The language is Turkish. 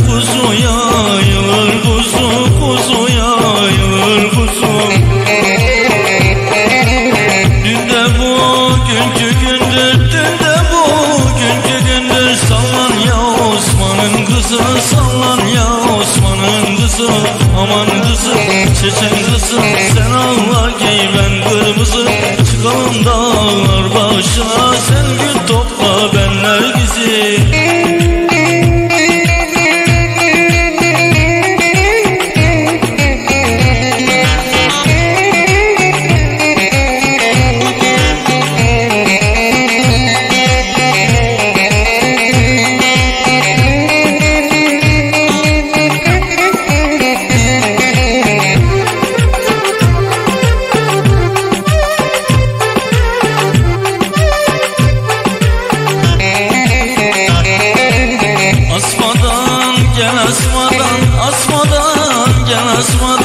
kuzuya yığır kuzu, kuzuya yığır kuzu. Dün de bugünkü gündür, dün de bugünkü gündür. Sallan ya Osman'ın kızı, sallan ya Osman'ın kızı. Aman kızım, çeçen kızım, sen ağla giy ben kırmızı. Çıkalım dağlar başına, sen gül topla ben Nergiz'i. Asmadan gel asmadan, asmadan gel asmadan.